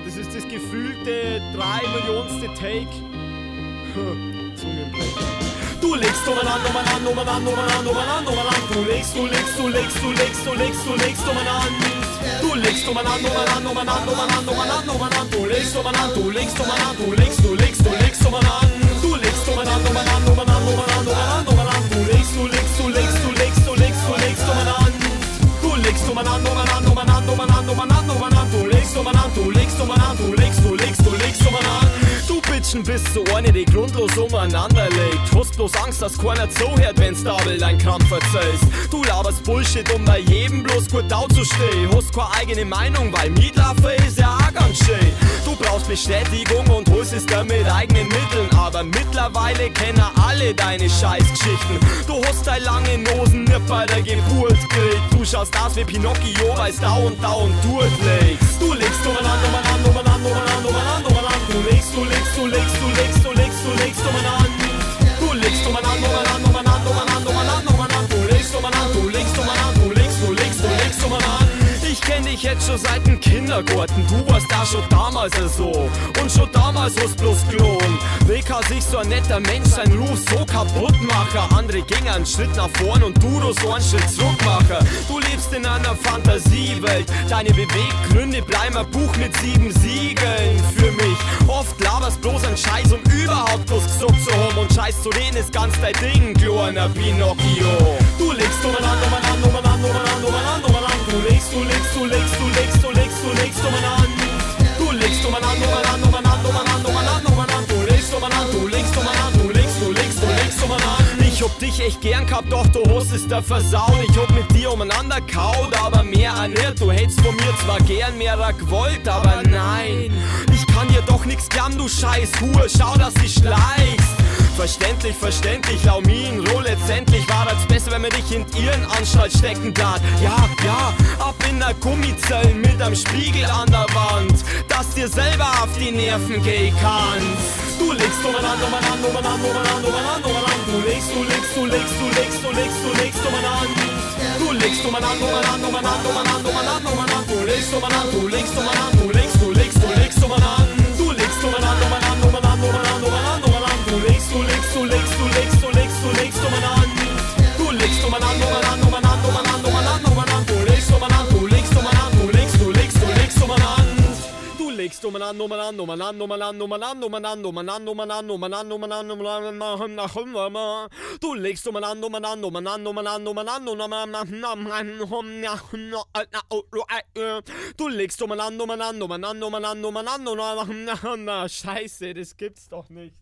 Das ist das gefühlte 3 Millionste Take. Zungenbrecher. Du legst um an, um an, um an, um an, um an, um an. Du legst um an. Du legst um an, um an, um an, um an, um an, um an. Du legst um an, du legst um an, du legst um an. Du legst um an, um an, um an, um an, um an, um an, um an. Du legst um an. Du legst um an, um an, um an, um an, um an, um an, um an. Du legst um an, du legst um an, du legst um an. Du Bitchen bist so eine, die grundlos umeinander legt. Hast bloß Angst, dass keiner zuhört, wenn's da will dein Krampf erzählst. Du laberst Bullshit, um bei jedem bloß gut dazustehen. Hast keine eigene Meinung, weil Mietlafe ist ja auch ganz schön. Du brauchst Bestätigung und holst es dann mit eigenen Mitteln. Aber mittlerweile kennen alle deine Scheißgeschichten. Du hast deine lange Nosen nicht bei der Geburt gekriegt. Du schaust aus wie Pinocchio, weil's dauernd durchlegst. Du legst um an, um an, um an, um an, um an, um an. Du legst um an. Du legst um an. Du legst um an, um an, um an, um an, um an, um an. Du legst um an, du legst um an, du legst um an. Ich kenn dich jetzt schon seit dem Kindergarten. Du warst da schon damals so. Und schon damals hast bloß gelogen. Wie kann sich so ein netter Mensch seinen Ruf so kaputt machen? Andere gingen einen Schritt nach vorn und du so einen Schritt zurück machen. Du lebst in einer Fantasiewelt. Deine Beweggründe bleiben ein Buch mit 7 Siegeln für mich. Oft laberst bloß einen Scheiß, um überhaupt bloß gesagt zu haben. Und Scheiß zu reden ist ganz dein Ding, kleiner Pinocchio. Du legst um an, um an, um an, um an, um an, um an. Du legst um an. Du legst um an. Du legst um an, um an, um an, um an, um an, um an. Du legst um an, du legst um an, du legst um an. Ich hab dich echt gern gehabt, doch du hast es da versaut. Ich hab mit dir umeinander kaut, aber mehr auch nicht. Du hättest von mir zwar gern mehr gewollt, aber nein. Ich kann dir doch nix gern, du scheiß Hure, schau, dass du schleichst. Verständlich, Laumin, roh, letztendlich war das besser, wenn man dich in ihren Anstalt stecken darf. Ja, ab in der Gummizelle mit einem Spiegel an der Wand, dass dir selber auf die Nerven gehen kannst. Du legst um an, um an, um an, um an, um an, um an. Du legst um an. Du legst um an. Du legst um an, um an, um an, um an, um an, um an. Du legst um an, du legst um an, du legst um an. Du legst um an, um an, um an, um an, um an, um an. Du legst um an. Du legst um an. Du legst um an, um an, um an, um an, um an, um an. Du legst um an, du legst um an, du legst um an. Du legst um an, um an, um an, um an, um an, um an, um an, um an, um an, um an, um an. Du legst um an, um an, um an, um an, um an, du legst um an, um an, um an, um an, um an, um an. Scheiße, das gibt's doch nicht.